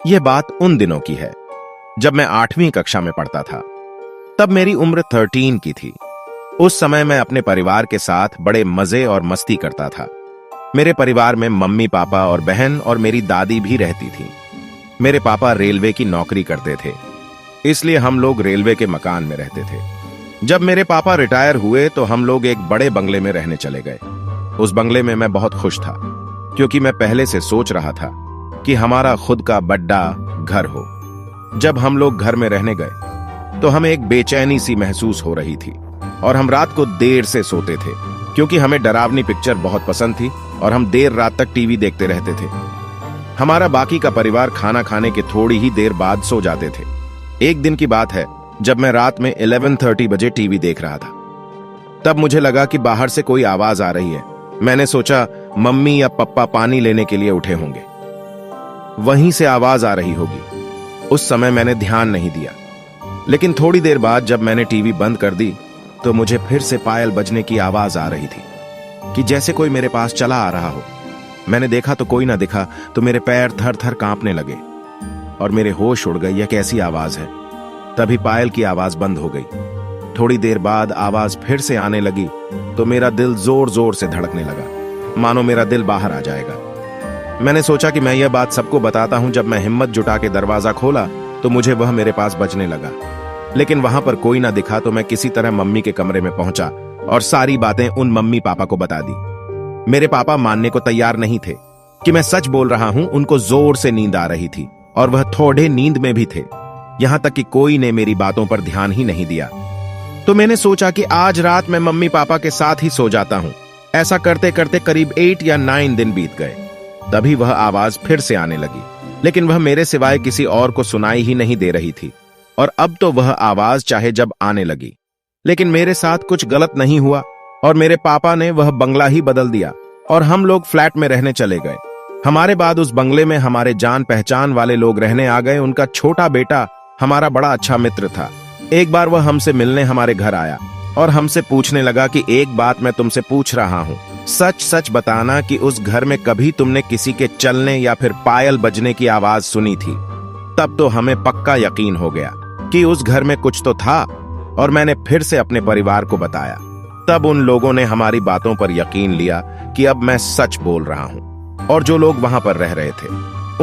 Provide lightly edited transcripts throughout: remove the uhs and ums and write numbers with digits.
यह बात उन दिनों की है जब मैं 8वीं कक्षा में पढ़ता था। तब मेरी उम्र 13 की थी। उस समय मैं अपने परिवार के साथ बड़े मजे और मस्ती करता था। मेरे परिवार में मम्मी पापा और बहन और मेरी दादी भी रहती थी। मेरे पापा रेलवे की नौकरी करते थे, इसलिए हम लोग रेलवे के मकान में रहते थे। जब मेरे पापा रिटायर हुए तो हम लोग एक बड़े बंगले में रहने चले गए। उस बंगले में मैं बहुत खुश था, क्योंकि मैं पहले से सोच रहा था कि हमारा खुद का बड़ा घर हो। जब हम लोग घर में रहने गए तो हमें एक बेचैनी सी महसूस हो रही थी और हम रात को देर से सोते थे, क्योंकि हमें डरावनी पिक्चर बहुत पसंद थी और हम देर रात तक टीवी देखते रहते थे। हमारा बाकी का परिवार खाना खाने के थोड़ी ही देर बाद सो जाते थे। एक दिन की बात है, जब मैं रात में 11:30 बजे टीवी देख रहा था, तब मुझे लगा कि बाहर से कोई आवाज आ रही है। मैंने सोचा मम्मी या पप्पा पानी लेने के लिए उठे होंगे, वहीं से आवाज आ रही होगी। उस समय मैंने ध्यान नहीं दिया, लेकिन थोड़ी देर बाद जब मैंने टीवी बंद कर दी तो मुझे फिर से पायल बजने की आवाज आ रही थी, कि जैसे कोई मेरे पास चला आ रहा हो। मैंने देखा तो कोई ना दिखा, तो मेरे पैर थर थर कांपने लगे और मेरे होश उड़ गए। यह कैसी आवाज है? तभी पायल की आवाज बंद हो गई। थोड़ी देर बाद आवाज फिर से आने लगी तो मेरा दिल जोर जोर से धड़कने लगा, मानो मेरा दिल बाहर आ जाएगा। मैंने सोचा कि मैं यह बात सबको बताता हूं। जब मैं हिम्मत जुटा के दरवाजा खोला तो मुझे वह मेरे पास बजने लगा, लेकिन वहां पर कोई ना दिखा। तो मैं किसी तरह मम्मी के कमरे में पहुंचा और सारी बातें उन मम्मी पापा को बता दी। मेरे पापा मानने को तैयार नहीं थे कि मैं सच बोल रहा हूं। उनको जोर से नींद आ रही थी और वह थोड़े नींद में भी थे। यहां तक कि कोई ने मेरी बातों पर ध्यान ही नहीं दिया। तो मैंने सोचा कि आज रात मैं मम्मी पापा के साथ ही सो जाता हूं। ऐसा करते करते करीब 8 या 9 दिन बीत गए। तभी वह आवाज फिर से आने लगी, लेकिन वह मेरे सिवाय किसी और को सुनाई ही नहीं दे रही थी। और अब तो वह आवाज चाहे जब आने लगी, लेकिन मेरे साथ कुछ गलत नहीं हुआ और मेरे पापा ने वह बंगला ही बदल दिया और हम लोग फ्लैट में रहने चले गए। हमारे बाद उस बंगले में हमारे जान पहचान वाले लोग रहने आ गए। उनका छोटा बेटा हमारा बड़ा अच्छा मित्र था। एक बार वह हमसे मिलने हमारे घर आया और हमसे पूछने लगा कि एक बात मैं तुमसे पूछ रहा हूं, सच सच बताना कि उस घर में कभी तुमने किसी के चलने या फिर पायल बजने की आवाज सुनी थी? तब तो हमें पक्का यकीन हो गया कि उस घर में कुछ तो था और मैंने फिर से अपने परिवार को बताया। तब उन लोगों ने हमारी बातों पर यकीन लिया कि अब मैं सच बोल रहा हूं। और जो लोग वहां पर रह रहे थे,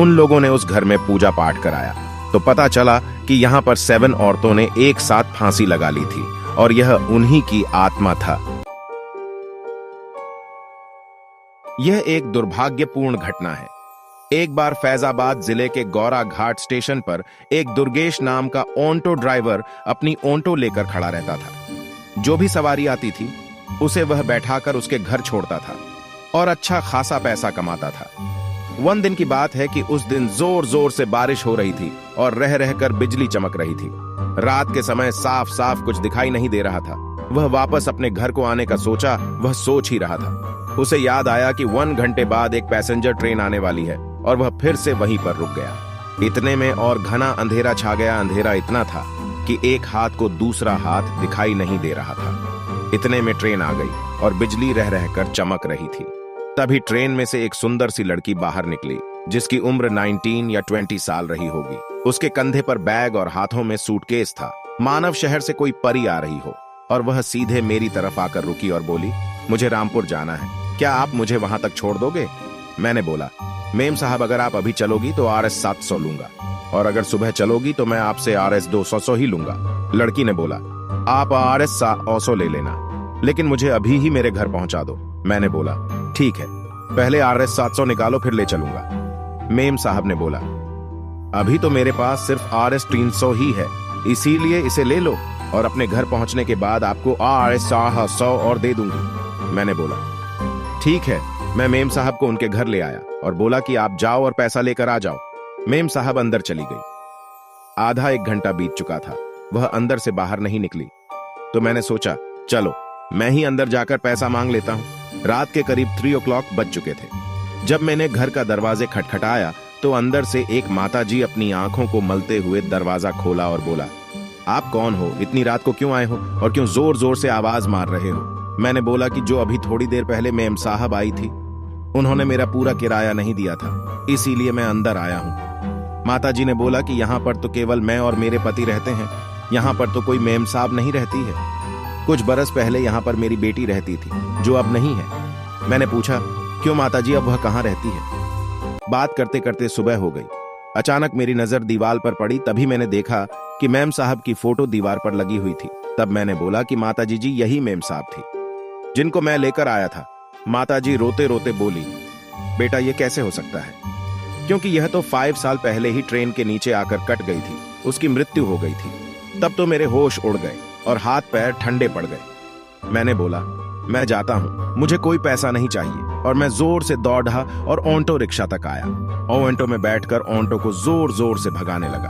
उन लोगों ने उस घर में पूजा पाठ कराया। तो पता चला कि यहां पर 7 औरतों ने एक साथ फांसी लगा ली थी और यह उन्हीं की आत्मा था। यह एक दुर्भाग्यपूर्ण घटना है। एक बार फैजाबाद जिले के गौरा घाट स्टेशन पर एक दुर्गेश नाम का ऑन्टो ड्राइवर अपनी ऑन्टो लेकर खड़ा रहता था। जो भी सवारी आती थी उसे वह बैठाकर उसके घर छोड़ता था और अच्छा खासा पैसा कमाता था। वन दिन की बात है कि उस दिन जोर जोर से बारिश हो रही थी और रह रहकर बिजली चमक रही थी। रात के समय साफ साफ कुछ दिखाई नहीं दे रहा था। वह वापस अपने घर को आने का सोचा। वह सोच ही रहा था, उसे याद आया कि 1 घंटे बाद एक पैसेंजर ट्रेन आने वाली है और वह फिर से वहीं पर रुक गया। इतने में और घना अंधेरा छा गया। अंधेरा इतना था कि एक हाथ को दूसरा हाथ दिखाई नहीं दे रहा था। इतने में ट्रेन आ गई और बिजली रह रहकर चमक रही थी। तभी ट्रेन में से एक सुंदर सी लड़की बाहर निकली, जिसकी उम्र 19 या 20 साल रही होगी। उसके कंधे पर बैग और हाथों में सूटकेस था। मानव शहर से कोई परी आ रही हो। और वह सीधे मेरी तरफ आकर रुकी और बोली, मुझे रामपुर जाना है, क्या आप मुझे वहां तक छोड़ दोगे? मैंने बोला, मेम साहब अगर आप अभी चलोगी तो RS 700 लूंगा, और अगर सुबह चलोगी तो मैं आपसे RS 200 ही लूंगा। लड़की ने बोला, आप RS 100 ले लेना, लेकिन मुझे अभी ही मेरे घर पहुंचा दो। मैंने बोला, ठीक है, पहले RS 700 निकालो फिर ले चलूंगा। मेम साहब ने बोला, अभी तो मेरे पास सिर्फ RS 300 ही है, इसीलिए इसे ले लो और अपने घर पहुंचने के बाद आपको RS 100 और दे दूंगी। मैंने बोला, ठीक है। मैं मेम साहब को उनके घर ले आया और बोला कि आप जाओ और पैसा लेकर आ जाओ। मेम साहब अंदर चली गई। आधा 1 घंटा बीत चुका था, वह अंदर से बाहर नहीं निकली। तो मैंने सोचा, चलो मैं ही अंदर जाकर पैसा मांग लेता हूं। रात के करीब 3 o'clock बज चुके थे। जब मैंने घर का दरवाजे खटखटाया तो अंदर से एक माताजी अपनी आंखों को मलते हुए दरवाजा खोला और बोला, आप कौन हो? इतनी रात को क्यों आए हो और क्यों जोर जोर से आवाज मार रहे हो? मैंने बोला कि जो अभी थोड़ी देर पहले मेम साहब आई थी, उन्होंने मेरा पूरा किराया नहीं दिया था, इसीलिए मैं अंदर आया हूं। माताजी ने बोला कि यहाँ पर तो केवल मैं और मेरे पति रहते हैं, यहाँ पर तो कोई मेम साहब नहीं रहती है। कुछ बरस पहले यहाँ पर मेरी बेटी रहती थी, जो अब नहीं है। मैंने पूछा, क्यों माताजी, अब वह कहाँ रहती है? बात करते करते सुबह हो गई। अचानक मेरी नजर दीवार पर पड़ी, तभी मैंने देखा कि मेम साहब की फोटो दीवार पर लगी हुई थी। तब मैंने बोला कि माताजी जी, यही मेम साहब थी जिनको मैं लेकर आया था। माताजी रोते रोते बोली, बेटा ये कैसे हो सकता है, क्योंकि यह तो 5 साल पहले ही ट्रेन के नीचे आकर कट गई थी, उसकी मृत्यु हो गई थी। तब तो मेरे होश उड़ गए और हाथ पैर ठंडे पड़ गए। मैंने बोला, मैं जाता हूं, मुझे कोई पैसा नहीं चाहिए। और मैं जोर से दौड़ा और ऑटो रिक्शा तक आया और ऑटो में बैठकर ऑटो को जोर जोर से भगाने लगा।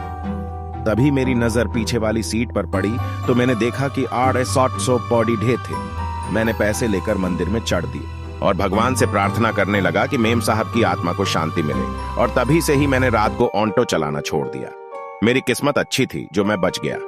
तभी मेरी नजर पीछे वाली सीट पर पड़ी तो मैंने देखा कि 800 पौड़ी ढेर थे। मैंने पैसे लेकर मंदिर में चढ़ दिए और भगवान से प्रार्थना करने लगा कि मेम साहब की आत्मा को शांति मिले। और तभी से ही मैंने रात को ऑटो चलाना छोड़ दिया। मेरी किस्मत अच्छी थी जो मैं बच गया।